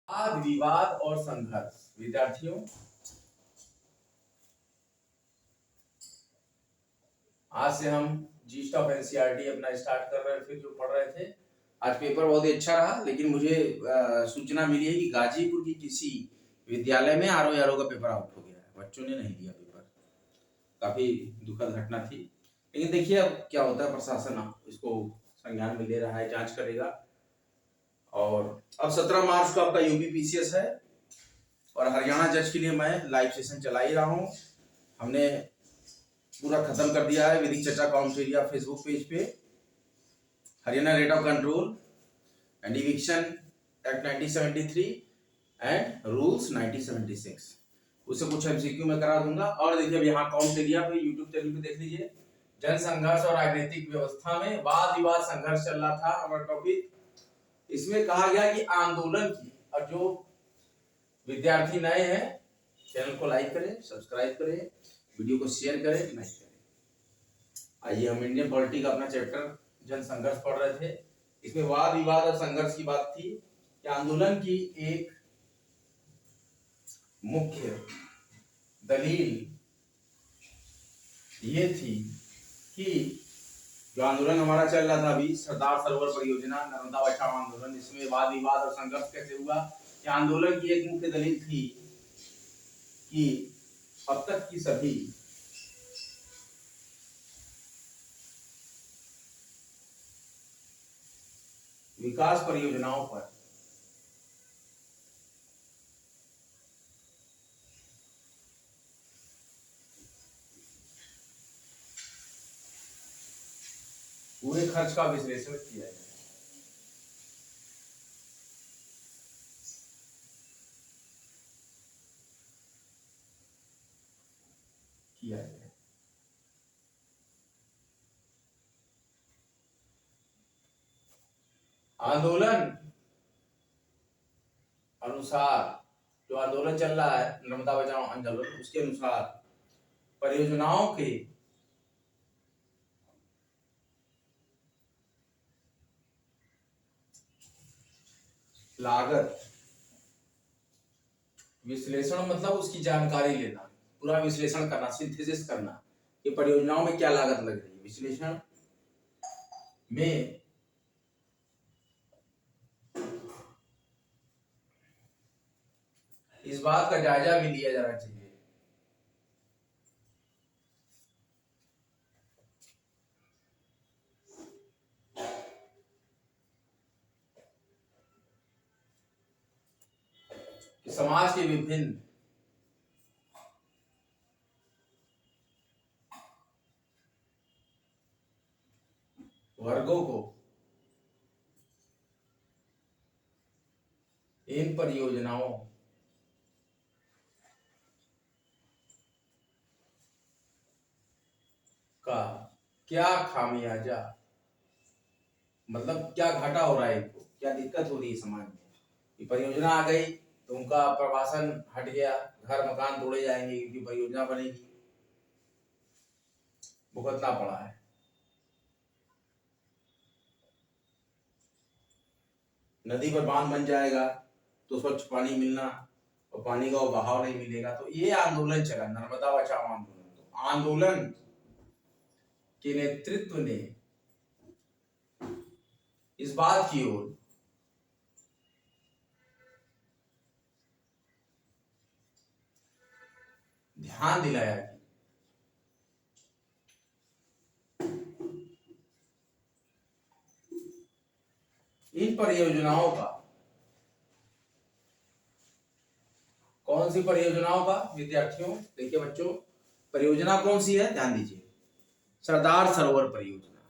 वाद विवाद और संघर्ष। विद्यार्थियों, आज से हम जीस्ट ऑफ एनसीईआरटी अपना स्टार्ट कर रहे थे, जो पढ़ रहे थे। आज पेपर बहुत ही अच्छा रहा, लेकिन मुझे सूचना मिली है कि गाजीपुर की किसी विद्यालय में आरओ का पेपर आउट हो गया है। बच्चों ने नहीं दिया पेपर। काफी दुखद घटना थी, लेकिन देखिए अब क्या होता है। प्रशासन इसको संज्ञान में ले रहा है, जांच करेगा। और अब 17 मार्च को आपका यूपी पीसीएस है और हरियाणा जज के लिए मैं लाइव सेशन चला ही रहा हूँ। हमने पूरा खत्म कर दिया है विधिक चर्चा काउंसिलिया फेसबुक पेज पे। Haryana rate of control and eviction act 1973 and rules 1976, उससे कुछ एमसीक्यू में करा दूंगा। और देखिए अब यहाँ काउंसिलिया पे यूट्यूब चैनल पे देख लीजिए, जन संघर्ष और राजनीतिक व्यवस्था में वाद विवाद संघर्ष चल रहा था हमारा टॉपिक। इसमें कहा गया कि आंदोलन की, और जो विद्यार्थी नए हैं चैनल को लाइक करें, सब्सक्राइब करें, वीडियो को शेयर करें, लाइक करें। आइए हम इंडियन पॉलिटी का अपना चैप्टर जन संघर्ष पढ़ रहे थे। इसमें वाद विवाद और संघर्ष की बात थी कि आंदोलन की एक मुख्य दलील ये थी कि जो आंदोलन हमारा चल रहा था अभी, सरदार सरोवर परियोजना, नर्मदा बचाओ आंदोलन, इसमें वाद विवाद और संघर्ष कैसे हुआ कि आंदोलन की एक मुख्य दलील थी कि अब तक की सभी विकास परियोजनाओं पर पूरे खर्च का विश्लेषण किया जाए। आंदोलन अनुसार, जो आंदोलन चल रहा है नर्मदा बचाओ आंदोलन, उसके अनुसार परियोजनाओं के लागत विश्लेषण, मतलब उसकी जानकारी लेना, पूरा विश्लेषण करना, सिंथेसिस करना कि परियोजनाओं में क्या लागत लग रही है। विश्लेषण में इस बात का जायजा भी लिया जाना चाहिए कि समाज के विभिन्न वर्गों को इन परियोजनाओं का क्या खामियाजा, मतलब क्या घाटा हो रहा है, इनको क्या दिक्कत हो रही है समाज में। ये परियोजना आ गई तो उनका प्रवासन हट गया, घर मकान तोड़े जाएंगे क्योंकि परियोजना बनेगी, भुगतना पड़ा है। नदी पर बांध बन जाएगा तो स्वच्छ पानी मिलना और पानी का बहाव नहीं मिलेगा। तो ये आंदोलन चला, नर्मदा बचाओ आंदोलन। तो आंदोलन के नेतृत्व ने इस बात की ओर ध्यान दिलाया कि इन परियोजनाओं का, कौन सी परियोजनाओं का विद्यार्थियों, देखिए बच्चों, परियोजना कौन सी है, ध्यान दीजिए, सरदार सरोवर परियोजना।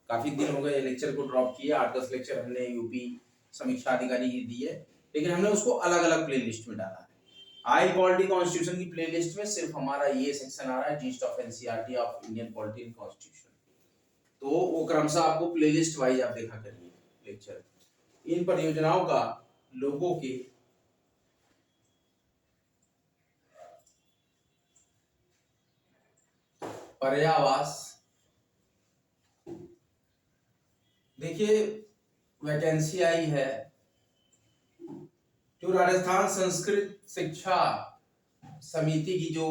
काफी दिन हो गए लेक्चर को ड्रॉप किए, 8-10 लेक्चर हमने यूपी समीक्षा अधिकारी की दी है, लेकिन हमने उसको अलग अलग प्ले लिस्ट में डाला है। आई पॉलिटी कॉन्स्टिट्यूशन की प्ले लिस्ट में सिर्फ हमारा ये सेक्शन आ रहा है, yeast of NCERT of Indian polity and constitution. तो वो क्रमशः आपको प्ले लिस्ट वाइज आप देखा करिए लेक्चर। इन परियोजनाओं का लोगों के पर्यावास, देखिए वैकेंसी आई है जो राजस्थान संस्कृत शिक्षा समिति की जो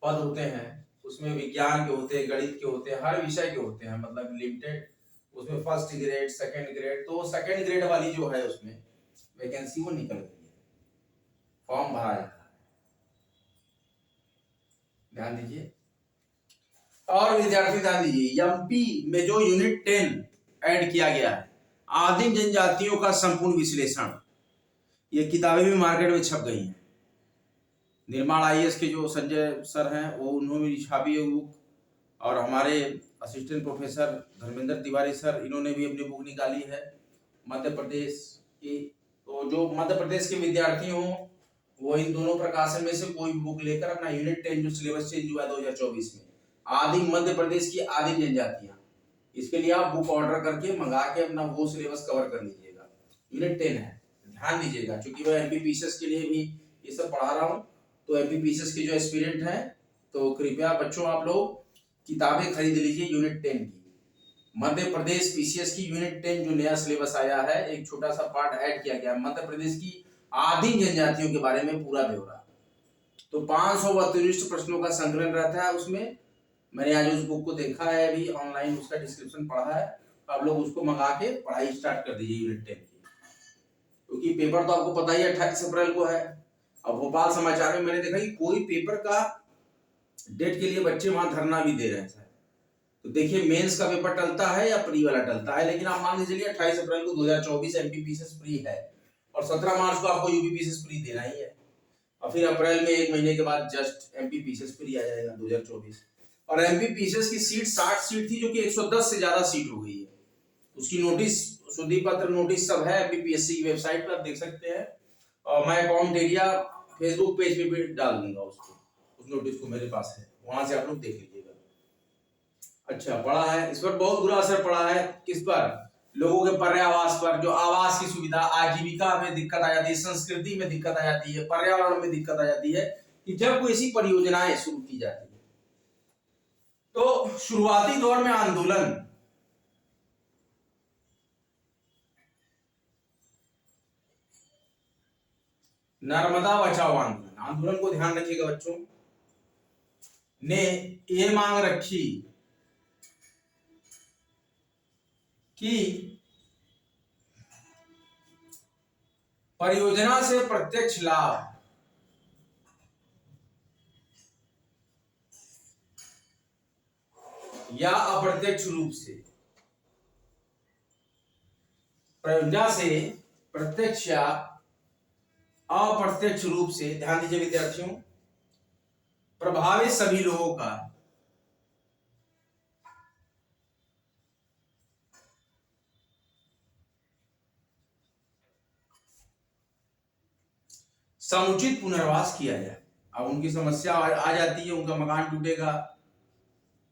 पद होते हैं उसमें विज्ञान के होते हैं, गणित के होते हैं, हर विषय के होते हैं, मतलब लिमिटेड। उसमें फर्स्ट ग्रेड, सेकंड ग्रेड, तो सेकंड ग्रेड वाली जो है उसमें वैकेंसी वो निकल गई है, फॉर्म भरा जा रहा है, ध्यान दीजिए। और विद्यार्थी ध्यान दीजिए, एमपी में जो यूनिट 10 ऐड किया गया है, आदिम जनजातियों का संपूर्ण विश्लेषण, ये किताबें भी मार्केट में छप गई हैं। निर्माण आईएएस के जो संजय सर हैं वो उन्होंने भी छापी है बुक, और हमारे assistant professor Dharmendra Tiwari sir, इन्होंने भी अपनी बुक निकाली है मध्य प्रदेश की। तो जो मध्य प्रदेश के विद्यार्थी हों वो इन दोनों प्रकाशन में से कोई बुक लेकर अपना यूनिट 10 जो सिलेबस चेंज हुआ है 2024 में, आदिम मध्य प्रदेश की आदिम जनजातियां, इसके लिए आप बुक ऑर्डर करके मंगा के अपना वो सिलेबस कवर कर लीजिएगा। यूनिट 10 है, ध्यान दीजिएगा, क्योंकि मैं एमपीपीसीएस के लिए भी ये सब पढ़ा रहा हूँ। तो एमपीपीसीएस के जो एस्पिरेंट हैं तो कृपया बच्चों आप लोग किताबें खरीद लीजिए यूनिट 10 की। मध्य प्रदेश पीसीएस की यूनिट 10 जो नया सिलेबस आया है, एक छोटा सा पार्ट ऐड किया गया मध्य प्रदेश की आदिम जनजातियों के बारे में पूरा ब्यौरा। तो 532 प्रश्नों का संकलन रहता है उसमें। मैंने आज उस बुक को देखा है, अभी ऑनलाइन उसका डिस्क्रिप्शन पढ़ा है, आप लोग उसको मंगा के पढ़ाई स्टार्ट कर दीजिए यूनिट 10 की, क्योंकि पेपर तो आपको पता ही 28 अप्रैल को है। अब भोपाल समाचार में मैंने देखा कि कोई पेपर का डेट के लिए बच्चे वहां धरना भी दे रहे हैं। तो देखिए मेंस का पेपर टलता है या प्री वाला टलता है, लेकिन आप मान के चलिए 28 अप्रैल को 2024 एमपीपीसीएस प्री है और 17 मार्च को आपको यूपीपीसीएस प्री देना ही है, और फिर अप्रैल में एक महीने के बाद जस्ट एमपीपीसीएस प्री आ जाएगा 2024। और एमपीपीसीएस की सीट 60 सीट थी, जो कि 110 से ज्यादा सीट हो गई है। उसकी नोटिस, शुद्धि पत्र नोटिस सब है एमपीपीएससी की वेबसाइट पर, आप देख सकते हैं, और मैं अकाउंट एरिया फेसबुक पेज पे भी डाल दूंगा उसको, उस नोटिस को मेरे पास है, वहां से आप लोग देख लीजिएगा। अच्छा, पड़ा है, इस पर बहुत बुरा असर पड़ा है, किस पर? लोगों के पर्यावास पर, जो आवास की सुविधा, आजीविका में दिक्कत आ जाती है, संस्कृति में दिक्कत आ जाती है, पर्यावरण में दिक्कत आ जाती है कि जब कोई ऐसी परियोजनाएं शुरू की जाती है। तो शुरुआती दौर में आंदोलन, नर्मदा बचाओ आंदोलन, आंदोलन को ध्यान रखिएगा बच्चों, ने ये मांग रखी कि परियोजना से प्रत्यक्ष लाभ या अप्रत्यक्ष रूप से, परियोजना से प्रत्यक्ष या अप्रत्यक्ष रूप से, ध्यान दीजिए विद्यार्थियों, प्रभावित सभी लोगों का समुचित पुनर्वास किया जाए। अब उनकी समस्या आ जाती है, उनका मकान टूटेगा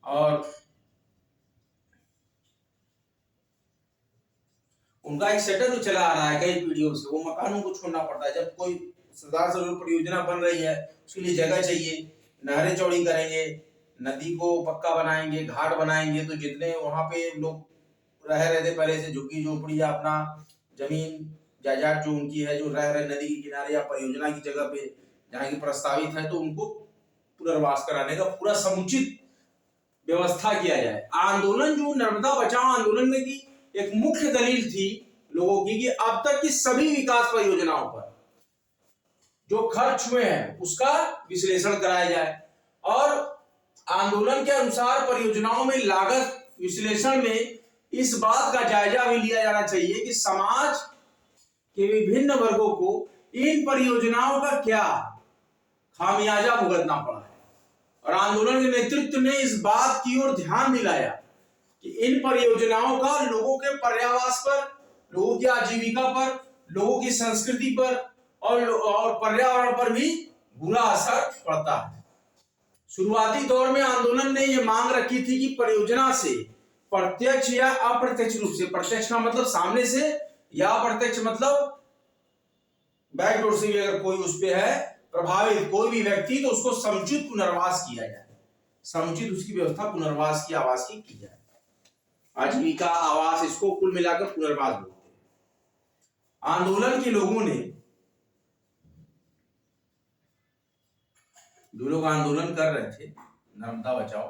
और उनका एक सेटअप जो चला आ रहा है कई पीढ़ियों से, वो मकानों को छोड़ना पड़ता है। जब कोई सरदार सरोवर परियोजना बन रही है, उसके लिए जगह चाहिए, नहरें चौड़ी करेंगे, नदी को पक्का बनाएंगे, घाट बनाएंगे, तो जितने वहां पे लोग रह रहे थे पहले से, झुग्गी झोपड़ी या अपना जमीन जायदाद जो उनकी है, जो रह रहे नदी के किनारे या परियोजना की जगह पे जहाँ की प्रस्तावित है, तो उनको पुनर्वास कराने का पूरा समुचित व्यवस्था किया जाए। आंदोलन जो नर्मदा बचाओ आंदोलन में की एक मुख्य दलील थी लोगों की कि अब तक की सभी विकास परियोजनाओं पर जो खर्च हुए हैं उसका विश्लेषण कराया जाए, और आंदोलन के अनुसार परियोजनाओं में लागत विश्लेषण में इस बात का जायजा भी लिया जाना चाहिए कि समाज के विभिन्न वर्गों को इन परियोजनाओं का क्या खामियाजा भुगतना पड़ा है। और आंदोलन के नेतृत्व ने इस बात की ओर ध्यान दिलाया कि इन परियोजनाओं का लोगों के पर्यावास पर, लोगों की आजीविका पर, लोगों की संस्कृति पर और पर्यावरण पर भी बुरा असर पड़ता है। शुरुआती दौर में आंदोलन ने यह मांग रखी थी कि परियोजना से प्रत्यक्ष या अप्रत्यक्ष रूप से, प्रत्यक्ष का मतलब सामने से, या अप्रत्यक्ष मतलब बैकडोर से भी अगर कोई उस पे है प्रभावित कोई भी व्यक्ति, तो उसको समुचित पुनर्वास किया जाए, समुचित उसकी व्यवस्था पुनर्वास की, आवास की जाए। आजीविका, आवास, इसको कुल मिलाकर पुनर्वास बोलते हैं। आंदोलन के लोगों ने, जो लोग आंदोलन कर रहे थे नर्मदा बचाओ,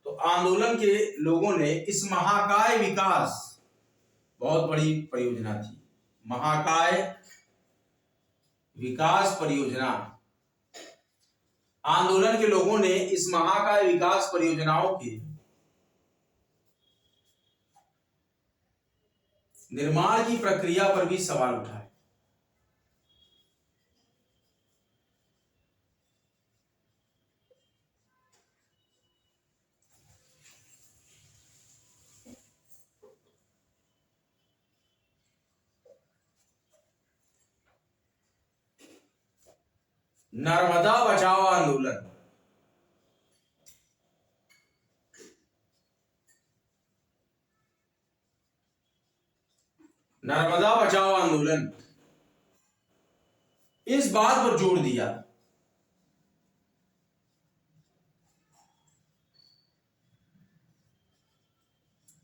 तो आंदोलन के लोगों ने इस महाकाय विकास, बहुत बड़ी परियोजना थी, महाकाय विकास परियोजना, आंदोलन के लोगों ने इस महाकाय विकास परियोजनाओं के निर्माण की प्रक्रिया पर भी सवाल उठाए। नर्मदा बचाओ आंदोलन, नर्मदा बचाओ आंदोलन इस बात पर जोर दिया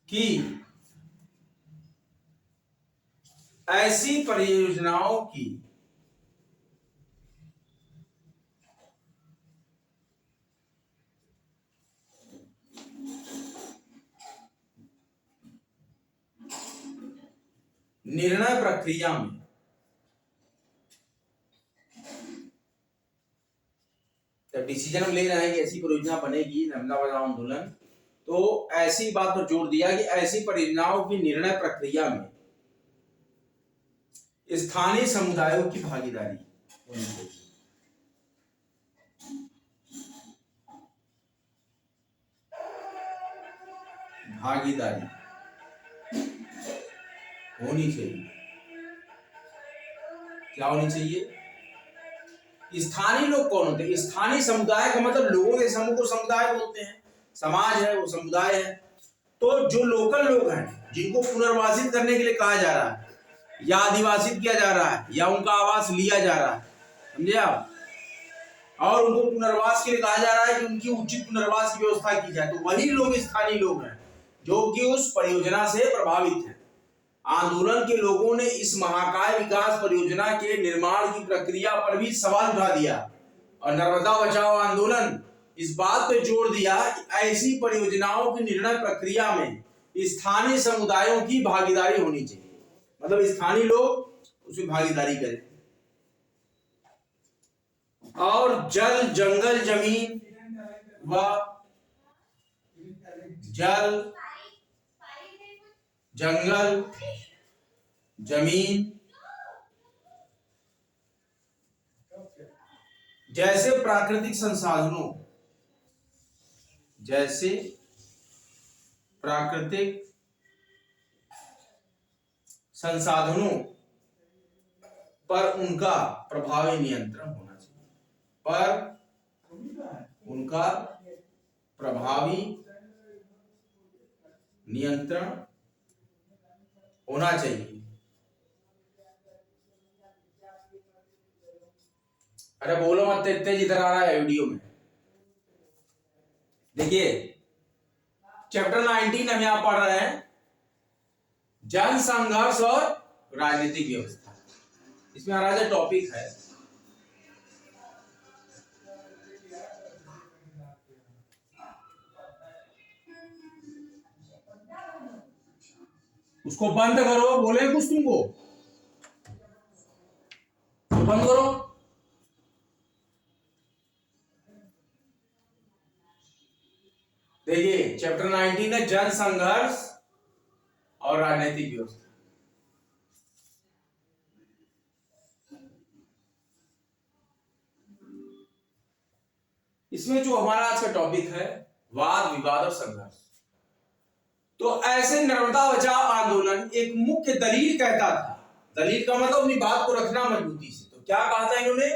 कि ऐसी परियोजनाओं की निर्णय प्रक्रिया में जब डिसीजन हम ले रहे हैं कि ऐसी परियोजना बनेगी नर्मदा बचाओ आंदोलन, तो ऐसी बात पर जोर दिया कि ऐसी परियोजनाओं की निर्णय प्रक्रिया में स्थानीय समुदायों की भागीदारी होनी चाहिए। भागीदारी होनी चाहिए। क्या होनी चाहिए? स्थानीय लोग कौन होते हैं? स्थानीय समुदाय का मतलब लोगों के समूह को समुदाय बोलते हैं। समाज है वो समुदाय है। तो जो लोकल लोग हैं जिनको पुनर्वासित करने के लिए कहा जा रहा है या अधिवासित किया जा रहा है या उनका आवास लिया जा रहा है, समझे आप, और उनको पुनर्वास के लिए कहा जा रहा है कि उनकी उचित पुनर्वास की व्यवस्था की जाए, तो वही लोग स्थानीय लोग हैं जो कि उस परियोजना से प्रभावित हैं। आंदोलन के लोगों ने इस महाकाय विकास परियोजना के निर्माण की प्रक्रिया पर भी सवाल उठा दिया और नर्मदा बचाओ आंदोलन इस बात पर जोर दिया कि ऐसी परियोजनाओं की निर्णय प्रक्रिया में स्थानीय समुदायों की भागीदारी होनी चाहिए, मतलब स्थानीय लोग उसमें भागीदारी करें। और जल जंगल जमीन व जल जंगल जमीन जैसे प्राकृतिक संसाधनों पर उनका प्रभावी नियंत्रण होना चाहिए, होना चाहिए। अरे बोलो मत, तेज इधर आ रहा है वीडियो में। देखिए चैप्टर 19 हम यहां पढ़ रहे हैं, जन संघर्ष और राजनीतिक व्यवस्था। इसमें हमारा जो टॉपिक है उसको बंद करो, बोले कुछ तुमको तो बंद करो। देखिए चैप्टर 19 है जन संघर्ष और राजनीतिक व्यवस्था। इसमें जो हमारा आज का टॉपिक है वाद विवाद और संघर्ष। तो ऐसे नर्मदा बचाओ आंदोलन एक मुख्य दलील कहता था, दलील का मतलब अपनी बात को रखना मजबूती से। तो क्या कहा था इन्होंने?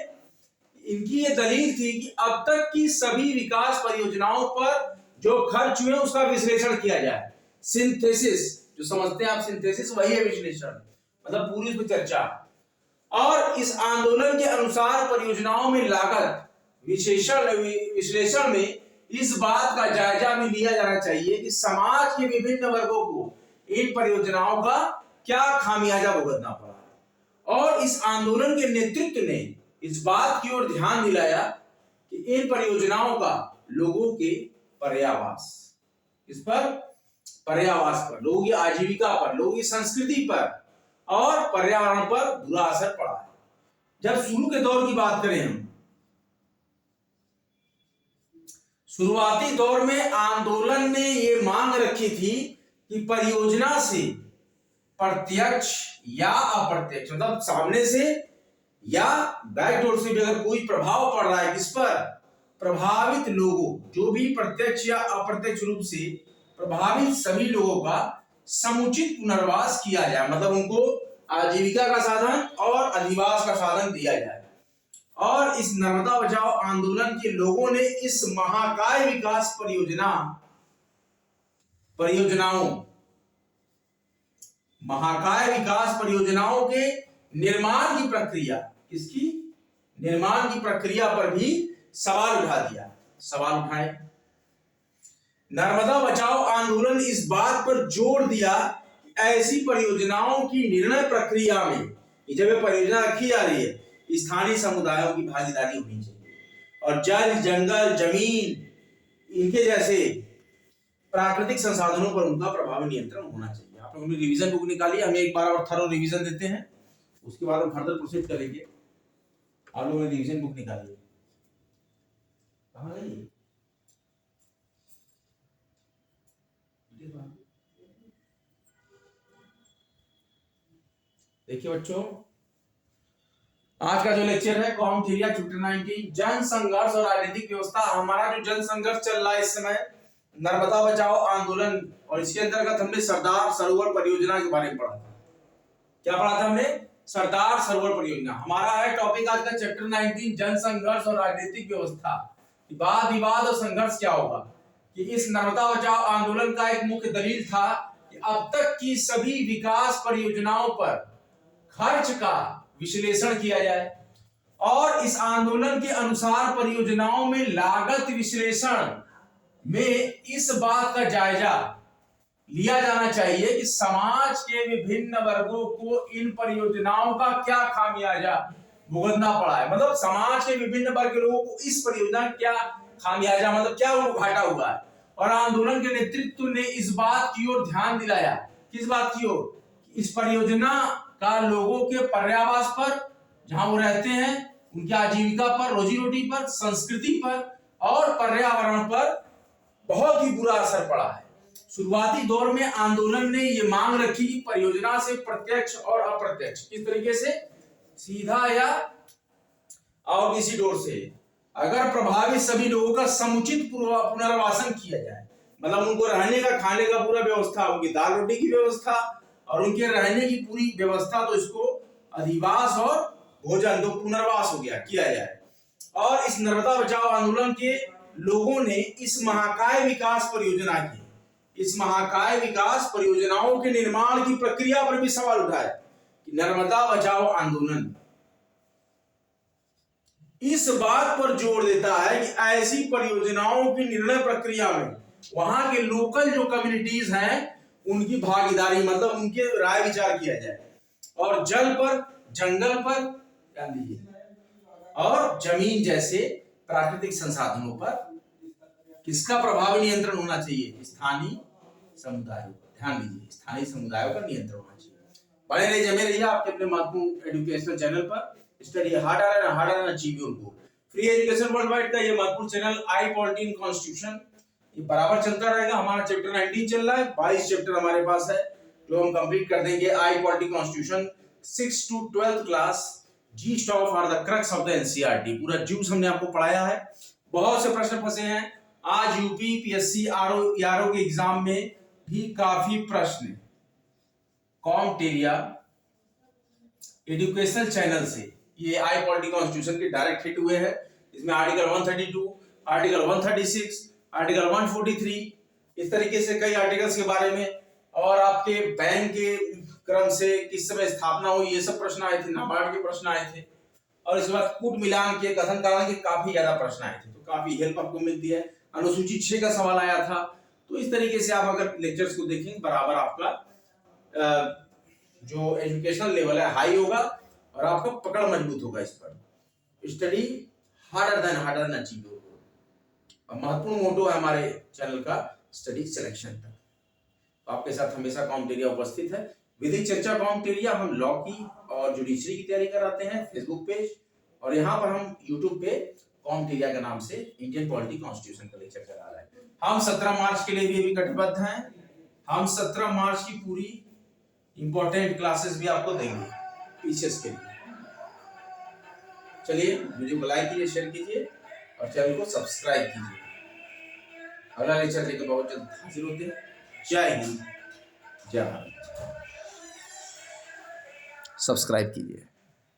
इनकी ये दलील थी कि अब तक की सभी विकास परियोजनाओं पर जो खर्च हुए उसका विश्लेषण किया जाए। सिंथेसिस जो समझते हैं आप, सिंथेसिस वही है विश्लेषण, मतलब पूरी उस पर चर्चा। और इस आंदोलन के अनुसार परियोजनाओं में लागत विश्लेषण में इस बात का जायजा भी लिया जाना चाहिए कि समाज के विभिन्न वर्गों को इन परियोजनाओं का क्या खामियाजा भुगतना पड़ा। और इस आंदोलन के नेतृत्व ने इस बात की ओर ध्यान दिलाया कि इन परियोजनाओं का लोगों के पर्यावास, इस पर पर्यावास पर, लोगों की आजीविका पर, लोगों की संस्कृति पर और पर्यावरण पर बुरा असर पड़ा है। जब शुरू के दौर की बात करें हम, शुरुआती दौर में आंदोलन ने ये मांग रखी थी कि परियोजना से प्रत्यक्ष या अप्रत्यक्ष, मतलब सामने से या बैकडोर से भी अगर कोई प्रभाव पड़ रहा है किस पर, प्रभावित लोगों, जो भी प्रत्यक्ष या अप्रत्यक्ष रूप से प्रभावित सभी लोगों का समुचित पुनर्वास किया जाए, मतलब उनको आजीविका का साधन और अधिवास का साधन दिया जाए। और इस नर्मदा बचाओ आंदोलन के लोगों ने इस महाकाय विकास महाकाय विकास परियोजनाओं के निर्माण की प्रक्रिया, किसकी निर्माण की प्रक्रिया पर भी सवाल उठाए। नर्मदा बचाओ आंदोलन इस बात पर जोर दिया कि ऐसी परियोजनाओं की निर्णय प्रक्रिया में, जब ये परियोजना रखी जा रही है, स्थानीय समुदायों की भागीदारी होनी चाहिए और जल, जंगल, जमीन, इनके जैसे प्राकृतिक संसाधनों पर उनका प्रभावी नियंत्रण होना चाहिए। आप लोगों ने रिवीजन बुक निकाली, हम एक बार और थरो रिवीजन देते हैं, उसके बाद हम फर्दर प्रोसीड करेंगे। आप लोगों ने रिवीजन बुक निकाली है, कहाँ गई? देखिए बच्चों, आज का जो लेक्चर है कॉम थेरिया चैप्टर 19 जन संघर्ष और राजनीतिक व्यवस्था। हमारा जो जन संघर्ष चल रहा है इस समय नर्मदा बचाओ आंदोलन, और इसके अंतर्गत हमने सरदार सरोवर परियोजना के बारे में पढ़ा था। क्या पढ़ा था हमने? सरदार सरोवर परियोजना। हमारा है टॉपिक आज का चैप्टर 19 जन संघर्ष और राजनीतिक व्यवस्था। वाद विवाद और संघर्ष क्या होगा कि इस नर्मदा बचाओ आंदोलन का एक मुख्य दलील था कि अब तक की सभी विकास परियोजनाओं पर खर्च का विश्लेषण किया जाए और इस आंदोलन के अनुसार परियोजनाओं में लागत विश्लेषण में इस बात का जायजा लिया जाना चाहिए कि समाज के विभिन्न वर्गों को इन परियोजनाओं का क्या खामियाजा भुगतना पड़ा है, मतलब समाज के विभिन्न वर्ग के लोगों को इस परियोजना क्या खामियाजा, मतलब क्या उनको घाटा हुआ है। और आंदोलन के नेतृत्व ने इस बात की ओर ध्यान दिलाया, किस बात की ओर, इस परियोजना का लोगों के पर्यावास पर, जहां वो रहते हैं, उनकी आजीविका पर, रोजी रोटी पर, संस्कृति पर और पर्यावरण पर बहुत ही बुरा असर पड़ा है। शुरुआती दौर में आंदोलन ने ये मांग रखी कि परियोजना से प्रत्यक्ष और अप्रत्यक्ष, किस तरीके से, सीधा या और किसी डोर से, अगर प्रभावित सभी लोगों का समुचित पुनर्वासन किया जाए, मतलब उनको रहने का, खाने का पूरा व्यवस्था, उनकी दाल रोटी की व्यवस्था और उनके रहने की पूरी व्यवस्था, तो इसको अधिवास और भोजन, तो पुनर्वास हो गया, किया जाए। और इस नर्मदा बचाओ आंदोलन के लोगों ने इस महाकाय विकास परियोजनाओं के निर्माण की प्रक्रिया पर भी सवाल उठाया कि नर्मदा बचाओ आंदोलन इस बात पर जोर देता है कि ऐसी परियोजनाओं की निर्णय प्रक्रिया में वहां के लोकल जो कम्युनिटीज हैं उनकी भागीदारी, मतलब उनके राय विचार किया जाए और जल पर, जंगल पर, ध्यान दीजिए, और जमीन जैसे प्राकृतिक संसाधनों पर किसका प्रभावी नियंत्रण होना चाहिए, स्थानीय समुदायों पर। ध्यान दीजिए, स्थानीय समुदायों पर नियंत्रण होना चाहिए। बने रहिए, जमे रहिए आपके अपने महत्वपूर्ण एजुकेशनल चैनल पर। Study harder and achieve your goal. Free education world wide का ये महत्वपूर्ण channel I polity in constitution, ये बराबर चलता रहेगा। हमारा चैप्टर 19 चल रहा है, 22 चैप्टर हमारे पास है जो हम कंप्लीट कर देंगे। I polity constitution 6 to 12th class, जी stuff are the crux of the NCERT, पूरा जूस हमने आपको पढ़ाया है। बहुत से प्रश्न फंसे हैं। आज यूपी पीएससी आरओ के एग्जाम में भी काफी प्रश्न कॉम टेरिया एजुकेशनल चैनल से ये आई पॉलिटी कॉन्स्टिट्यूशन के डायरेक्ट हिट हुए हैं। इसमें आर्टिकल 132, आर्टिकल 136, आर्टिकल 143, इस तरीके से कई आर्टिकल्स के बारे में, और आपके बैंक के क्रम से किस समय स्थापना हुई, ये सब प्रश्न आए थे। नाबार्ड के प्रश्न आए थे और इसके बाद कूट मिलान के, कथन कारण के काफी ज्यादा प्रश्न आए थे, तो काफी हेल्प आपको मिलती है। अनुसूची 6 का सवाल आया था। तो इस तरीके से आप अगर लेक्चर्स को देखें, बराबर आपका जो एजुकेशनल लेवल है हाई होगा और आपका पकड़ मजबूत होगा इस पर। Study harder than achieve. और महत्वपूर्ण मोटो है हमारे चैनल का स्टडी सिलेक्शन तक। तो आपके साथ हमेशा कॉम्पिटेरिया उपस्थित है। विधिक चर्चा कॉम्पिटेरिया हम लॉ की और जुडिशरी की तैयारी कराते हैं फेसबुक पेज, और यहाँ पर हम यूट्यूब पे कॉम्पिटेरिया के नाम से इंडियन पॉलिटी कॉन्स्टिट्यूशन का लेक्चर चला रहे हैं। हम 17 मार्च के लिए भी अभी कटिबद्ध हैं। हम 17 मार्च की पूरी इंपॉर्टेंट क्लासेस भी आपको देंगे पीसीएस के लिए। चलिए वीडियो को लाइक कीजिए, शेयर कीजिए और चैनल को सब्सक्राइब कीजिए। अगला लेक्चर लेकर बहुत जल्द हाजिर होते हैं। जय हिंद, जय भारत। सब्सक्राइब कीजिए।